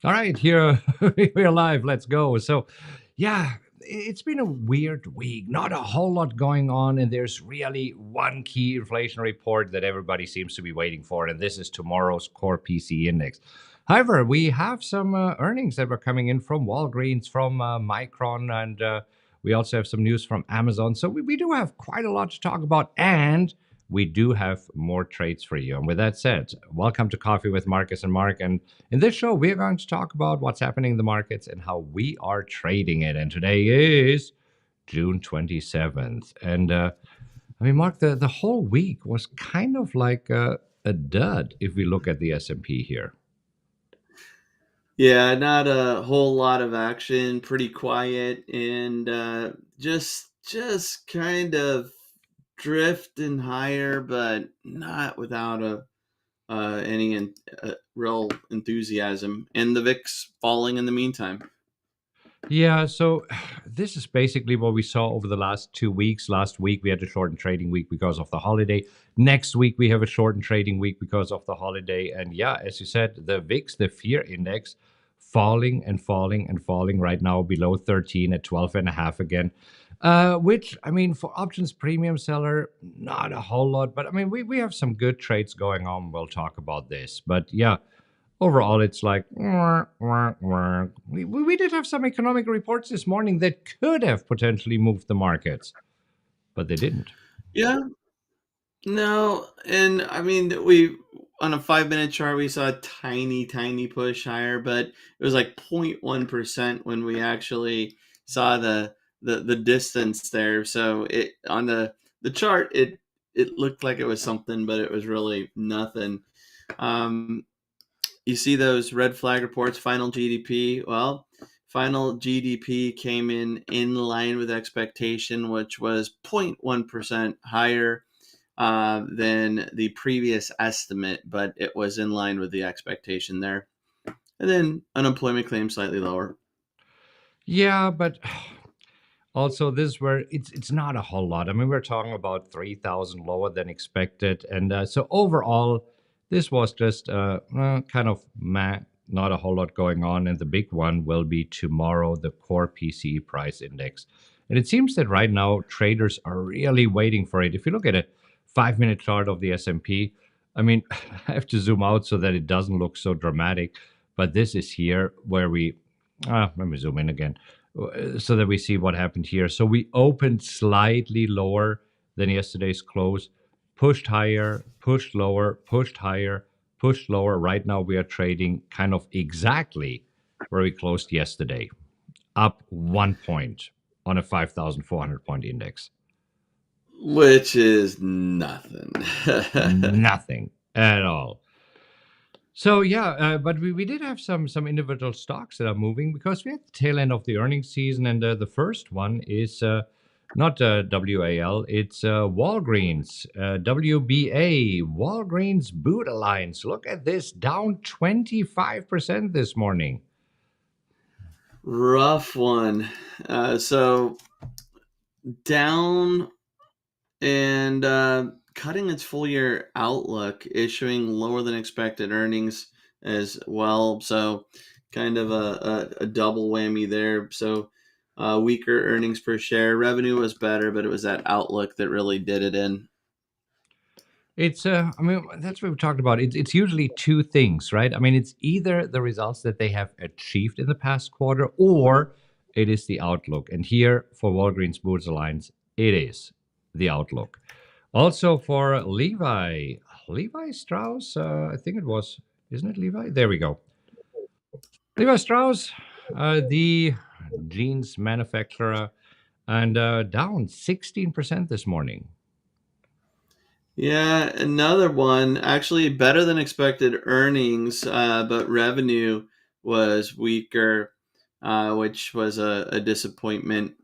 All right, here we're live. Let's go. So, yeah, it's been a weird week. Not a whole lot going on, and there's really one key inflation report that everybody seems to be waiting for, and this is tomorrow's core PCE index. However, we have some earnings that were coming in from Walgreens, from Micron, and we also have some news from Amazon. So we do have quite a lot to talk about, and we do have more trades for you. And with that said, welcome to Coffee with Marcus and Mark. And in this show, we're going to talk about what's happening in the markets and how we are trading it. And today is June 27th. And Mark, the whole week was kind of like a dud if we look at the S&P here. Yeah, not a whole lot of action, pretty quiet, and just kind of drifting higher, but not without any real enthusiasm. And the VIX falling in the meantime. Yeah, so this is basically what we saw over the last 2 weeks. Last week, we had a shortened trading week because of the holiday. Next week, we have a shortened trading week because of the holiday. And yeah, as you said, the VIX, the fear index, falling and falling and falling right now below 13 at 12 and a half again. Which, for options premium seller, not a whole lot. But we have some good trades going on. We'll talk about this. But yeah, overall, it's like, wah, wah, wah. We did have some economic reports this morning that could have potentially moved the markets, but they didn't. Yeah, no, and we on a 5 minute chart we saw a tiny push higher, but it was like 0.1% when we actually saw the distance there. So it on the chart it looked like it was something, but it was really nothing. Um, you see those red flag reports, final GDP. Well, final GDP came in line with expectation, which was 0.1% higher than the previous estimate, but it was in line with the expectation there. And then unemployment claims slightly lower. Yeah, but also this is where it's not a whole lot. We're talking about 3,000 lower than expected, and so overall, this was just kind of meh. Not a whole lot going on, and the big one will be tomorrow, the core PCE price index. And it seems that right now traders are really waiting for it. If you look at a 5 minute chart of the S&P, I have to zoom out so that it doesn't look so dramatic. But this is here where let me zoom in again so that we see what happened here. So we opened slightly lower than yesterday's close, pushed higher, pushed lower, pushed higher, pushed lower. Right now we are trading kind of exactly where we closed yesterday, up 1 point on a 5,400 point index. Which is nothing. Nothing at all. So yeah, but we did have some individual stocks that are moving because we had the tail end of the earnings season, and the first one is not WAL, it's Walgreens, WBA, Walgreens Boot Alliance. Look at this, down 25% this morning. Rough one. So down and cutting its full year outlook, issuing lower than expected earnings as well. So kind of a double whammy there. So weaker earnings per share. Revenue was better, but it was that outlook that really did it in. It's that's what we talked about. It's usually two things, right? It's either the results that they have achieved in the past quarter, or it is the outlook. And here for Walgreens Boots Alliance, it is the outlook. Also for Levi Strauss, I think it was, isn't it Levi? There we go. Levi Strauss, the jeans manufacturer, and down 16% this morning. Yeah, another one actually better than expected earnings, but revenue was weaker, which was a disappointment.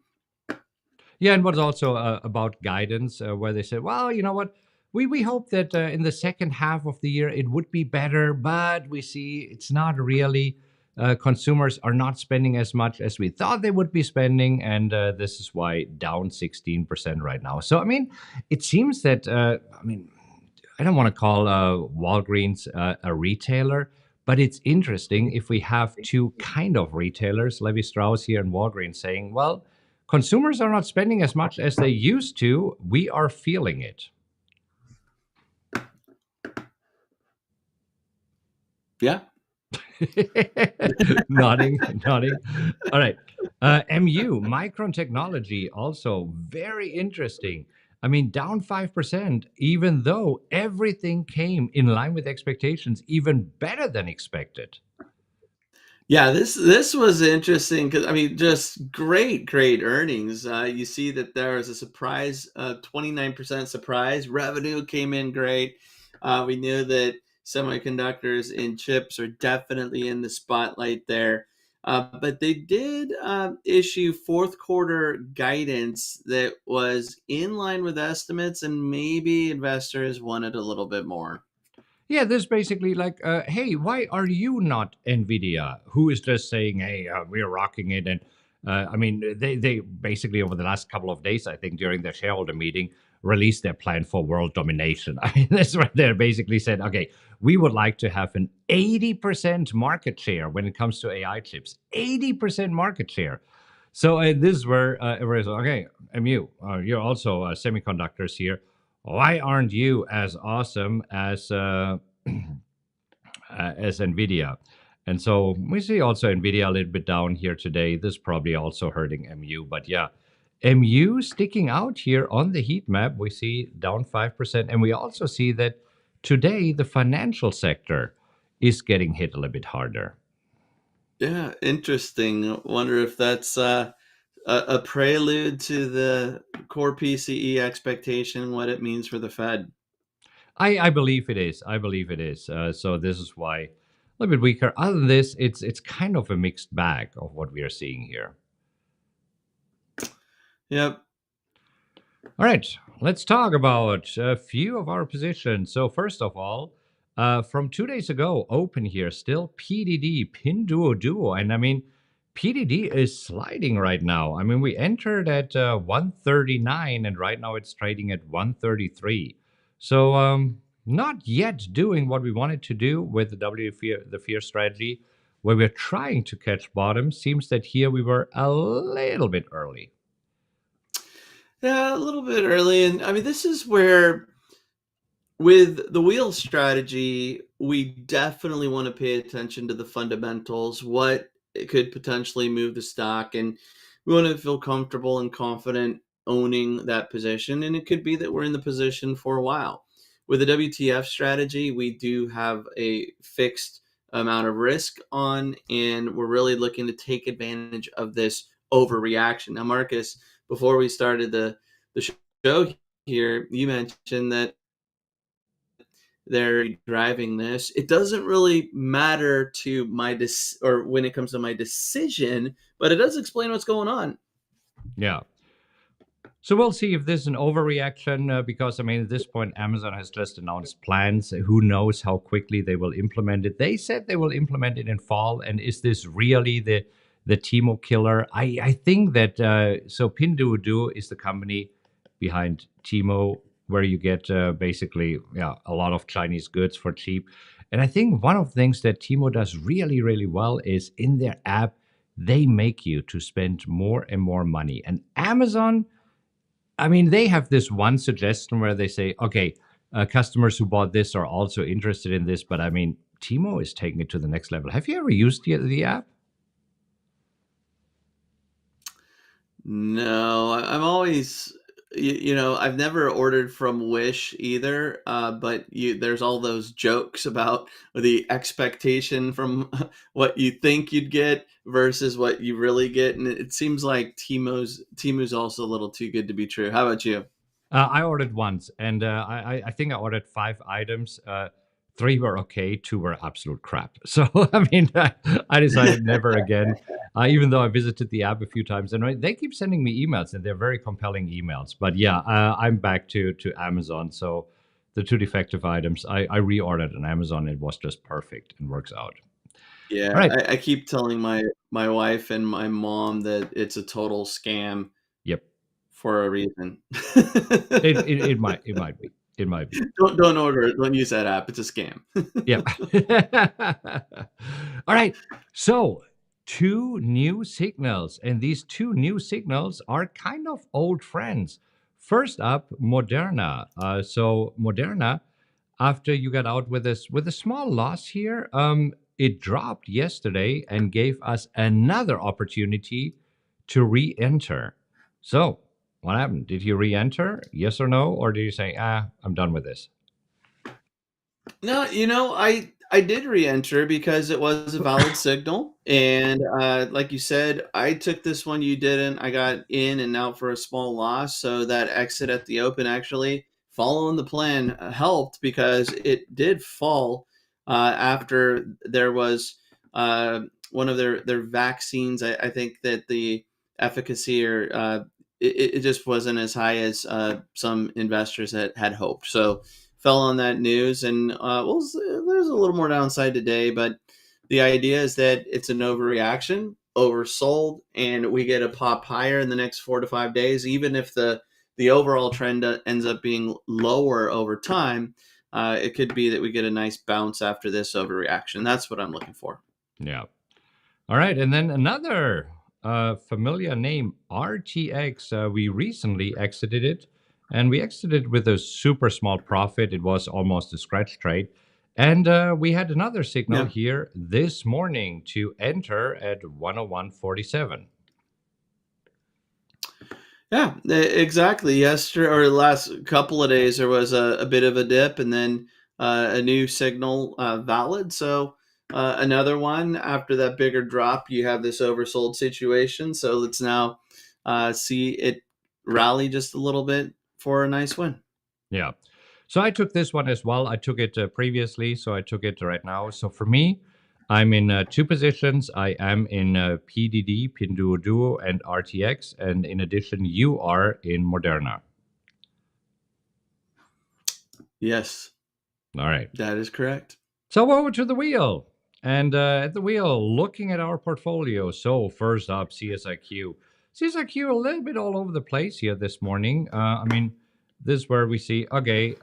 Yeah, and what's also about guidance, where they said, well, you know what? We hope that in the second half of the year it would be better, but we see it's not really. Consumers are not spending as much as we thought they would be spending, and this is why down 16% right now. So, it seems that, I don't want to call Walgreens a retailer, But it's interesting if we have two kind of retailers, Levi Strauss here and Walgreens, saying, well, consumers are not spending as much as they used to. We are feeling it. Yeah. Nodding, nodding. All right. MU, Micron Technology, also very interesting. I mean, down 5%, even though everything came in line with expectations, even better than expected. Yeah, this was interesting because I mean, just great earnings. You see that there was a surprise, 29% surprise. Revenue came in great. We knew that semiconductors and chips are definitely in the spotlight there, but they did issue fourth quarter guidance that was in line with estimates, and maybe investors wanted a little bit more. Yeah, this is basically like, hey, why are you not Nvidia? Who is just saying, hey, we're rocking it? And I mean, they basically over the last couple of days, I think, during their shareholder meeting, released their plan for world domination. I mean, that's what they basically said. Okay, we would like to have an 80% market share when it comes to AI chips. 80% market share. So this is where everybody's okay. MU, you're also semiconductors here. Why aren't you as awesome as Nvidia? And so we see also Nvidia a little bit down here today. This is probably also hurting MU, but yeah, MU sticking out here on the heat map. We see down 5%, and we also see that today the financial sector is getting hit a little bit harder. Yeah, interesting. Wonder if that's a prelude to the core PCE expectation, what it means for the Fed. I believe it is. I believe it is. So this is why a little bit weaker. Other than this, it's kind of a mixed bag of what we are seeing here. Yep. All right, let's talk about a few of our positions. So first of all, from 2 days ago, open here, still PDD, pin duo duo. And I mean, PDD is sliding right now. I mean, we entered at 139 and right now it's trading at 133. So not yet doing what we wanted to do with the fear strategy, where we're trying to catch bottom. Seems that here we were a little bit early. Yeah, a little bit early. And I mean, this is where with the wheel strategy, we definitely want to pay attention to the fundamentals, what it could potentially move the stock, and we want to feel comfortable and confident owning that position. And it could be that we're in the position for a while. With the WTF strategy, we do have a fixed amount of risk on, and we're really looking to take advantage of this overreaction. Now, Marcus, before we started the show here, you mentioned that they're driving this. It doesn't really matter to or when it comes to my decision, but it does explain what's going on. Yeah. So we'll see if this is an overreaction because, I mean, at this point, Amazon has just announced plans. Who knows how quickly they will implement it? They said they will implement it in fall. And is this really the Timo killer? I think that so Pinduoduo is the company behind Timo, where you get basically a lot of Chinese goods for cheap. And I think one of the things that Timo does really, really well is in their app, they make you to spend more and more money. And Amazon, I mean, they have this one suggestion where they say, okay, customers who bought this are also interested in this. But I mean, Timo is taking it to the next level. Have you ever used the app? No, I'm always, I've never ordered from Wish either. But there's all those jokes about the expectation from what you think you'd get versus what you really get, and it seems like Timu's also a little too good to be true. How about you? I ordered once, and I think I ordered 5 items. Three were okay, two were absolute crap. So I mean, I decided never again. Even though I visited the app a few times, and they keep sending me emails, and they're very compelling emails. But yeah, I'm back to Amazon. So the two defective items, I reordered on Amazon. It was just perfect and works out. Yeah, All right. I keep telling my wife and my mom that it's a total scam Yep. for a reason. It might be. in my view. Don't order it. Don't use that app. It's a scam. Yep. All right. So, two new signals, and these two new signals are kind of old friends. First up, Moderna. So, Moderna, after you got out with a small loss here, it dropped yesterday and gave us another opportunity to re-enter. So, what happened? Did you re-enter? Yes or no? Or did you say, I'm done with this? No, I did re-enter because it was a valid signal, and like you said, I took this one. You didn't. I got in and out for a small loss, so that exit at the open actually following the plan helped because it did fall after there was one of their vaccines. I think that the efficacy or it just wasn't as high as some investors had hoped. So fell on that news, and there's a little more downside today, but the idea is that it's an overreaction, oversold, and we get a pop higher in the next 4 to 5 days. Even if the overall trend ends up being lower over time, it could be that we get a nice bounce after this overreaction. That's what I'm looking for. Yeah. All right, and then another familiar name, RTX. We recently exited it, and we exited with a super small profit. It was almost a scratch trade. And we had another signal Yeah. here this morning to enter at 101.47. Yeah, exactly. Yesterday or the last couple of days, there was a bit of a dip, and then a new signal valid. So another one after that bigger drop, you have this oversold situation. So let's now see it rally just a little bit for a nice win. Yeah. So I took this one as well. I took it previously, so I took it right now. So for me, I'm in two positions. I am in PDD, Pinduoduo, and RTX. And in addition, you are in Moderna. Yes, All right. that is correct. So over to the wheel. And at the wheel, looking at our portfolio. So first up, CSIQ. CSIQ a little bit all over the place here this morning. I mean, this is where we see, okay,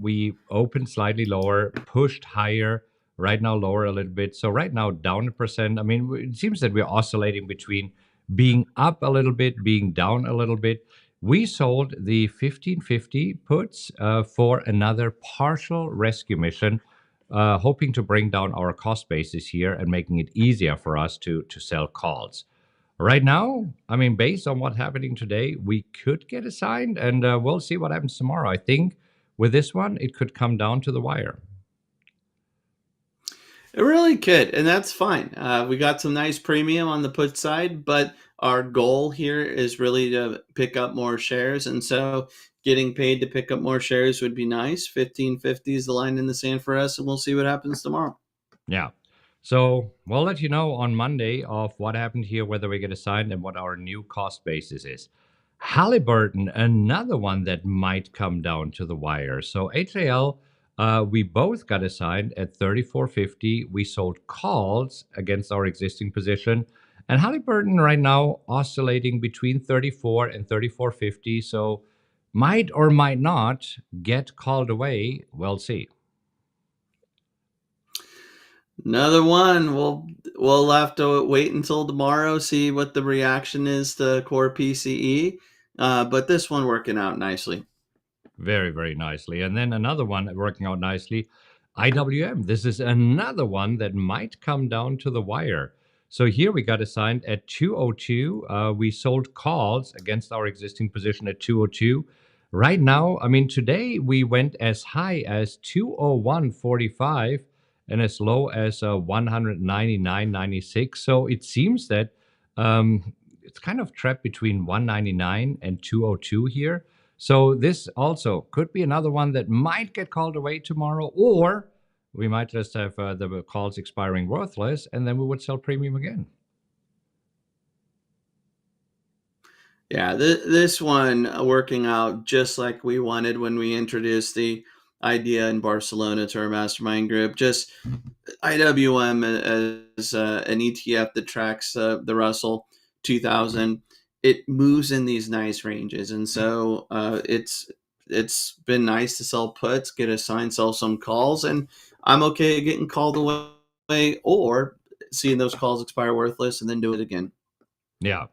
we opened slightly lower, pushed higher, right now lower a little bit. So right now down 1%. I mean, it seems that we're oscillating between being up a little bit, being down a little bit. We sold the 1550 puts for another partial rescue mission, hoping to bring down our cost basis here and making it easier for us to sell calls. Right now, I mean, based on what's happening today, we could get assigned, and we'll see what happens tomorrow. I think with this one, it could come down to the wire. It really could, and that's fine. We got some nice premium on the put side, but our goal here is really to pick up more shares, and so getting paid to pick up more shares would be nice. 1550 is the line in the sand for us, and we'll see what happens tomorrow. Yeah. So we'll let you know on Monday of what happened here, whether we get assigned and what our new cost basis is. Halliburton, another one that might come down to the wire. So HAL, we both got assigned at 34.50. We sold calls against our existing position. And Halliburton right now oscillating between 34 and 34.50. So might or might not get called away. We'll see. Another one. We'll have to wait until tomorrow, see what the reaction is to core PCE. But this one working out nicely. Very, very nicely. And then another one working out nicely, IWM. This is another one that might come down to the wire. So here we got assigned at 202. We sold calls against our existing position at 202. Right now, I mean, today we went as high as 201.45 and as low as 199.96. So it seems that it's kind of trapped between 199 and 202 here. So this also could be another one that might get called away tomorrow, or we might just have the calls expiring worthless, and then we would sell premium again. Yeah, this one working out just like we wanted when we introduced the idea in Barcelona to our mastermind group. Just IWM as an ETF that tracks the Russell 2000. It moves in these nice ranges, and so it's it's been nice to sell puts, get assigned, sell some calls, and I'm okay getting called away or seeing those calls expire worthless and then do it again. Yeah.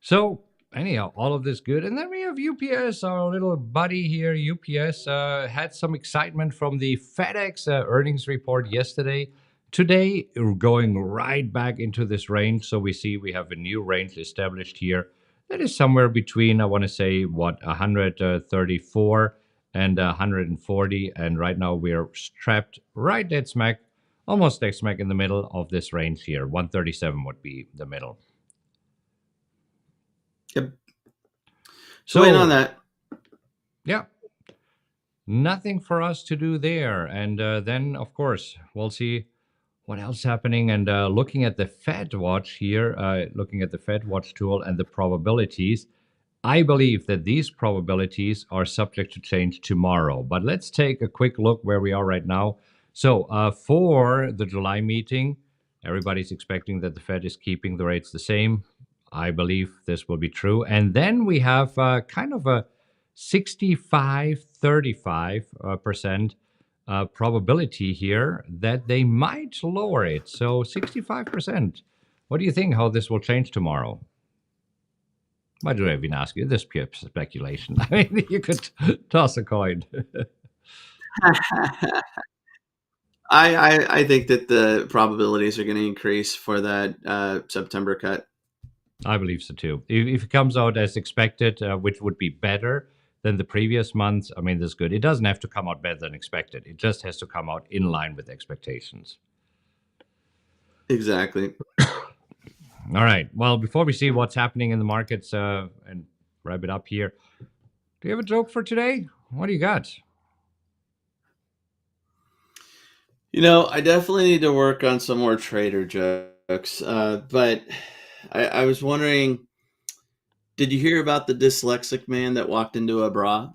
So anyhow, all of this good, and then we have UPS, our little buddy here. UPS had some excitement from the FedEx earnings report yesterday. Today, we're going right back into this range. So we see we have a new range established here that is somewhere between, I want to say, what, 134 and 140. And right now we are strapped right dead smack, almost dead smack in the middle of this range here. 137 would be the middle. Yep. So waiting on So, that. yeah, nothing for us to do there. And then, of course, we'll see what else happening. And looking at the Fed watch here, looking at the Fed watch tool and the probabilities, I believe that these probabilities are subject to change tomorrow. But let's take a quick look where we are right now. So for the July meeting, everybody's expecting that the Fed is keeping the rates the same. I believe this will be true. And then we have kind of a 65-35% probability here that they might lower it. So 65%. What do you think how this will change tomorrow? Why do I even ask you? This is pure speculation. I mean, you could toss a coin. I think that the probabilities are going to increase for that September cut. I believe so too. If it comes out as expected, which would be better than the previous months, I mean, this is good. It doesn't have to come out better than expected. It just has to come out in line with expectations. Exactly. All right. Well, before we see what's happening in the markets and wrap it up here, do you have a joke for today? What do you got? I definitely need to work on some more trader jokes. But I was wondering, did you hear about the dyslexic man that walked into a bra?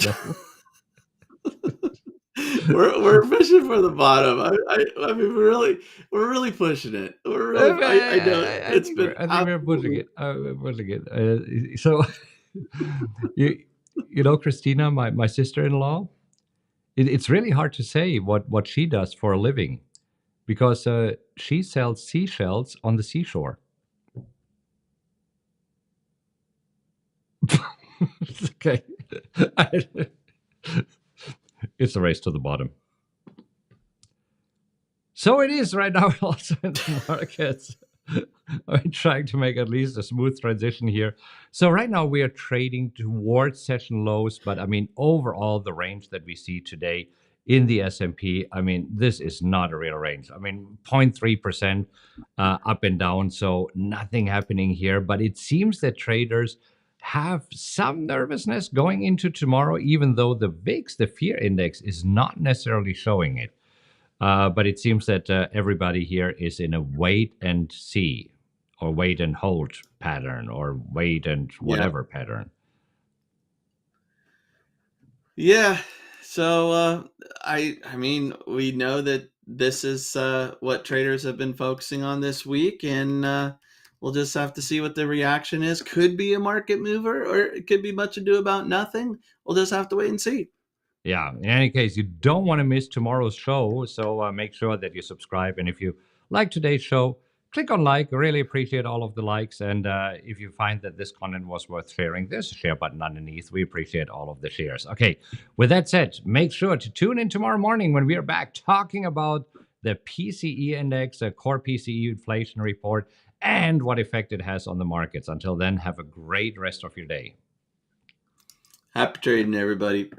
No. we're fishing for the bottom. I mean, we're really pushing it. We're really. I know I it's think been we're pushing absolutely. it. We're pushing it. So you know Christina, my sister-in-law. It's really hard to say what she does for a living because she sells seashells on the seashore. Okay, it's a race to the bottom. So it is right now also in the markets. I'm trying to make at least a smooth transition here. So right now we are trading towards session lows, but I mean overall the range that we see today in the S&P, I mean this is not a real range. I mean 0.3% up and down, so nothing happening here. But it seems that traders have some nervousness going into tomorrow, even though the VIX, the fear index, is not necessarily showing it. But it seems that everybody here is in a wait and see or wait and hold pattern or wait and Yeah. whatever pattern. Yeah. So I mean, we know that this is what traders have been focusing on this week, and we'll just have to see what the reaction is. Could be a market mover, or it could be much ado about nothing. We'll just have to wait and see. Yeah. In any case, you don't want to miss tomorrow's show. So make sure that you subscribe. And if you like today's show, click on like. I really appreciate all of the likes. And if you find that this content was worth sharing, there's a share button underneath. We appreciate all of the shares. Okay. With that said, make sure to tune in tomorrow morning when we are back talking about the PCE index, a core PCE inflation report, and what effect it has on the markets. Until then, have a great rest of your day. Happy trading, everybody.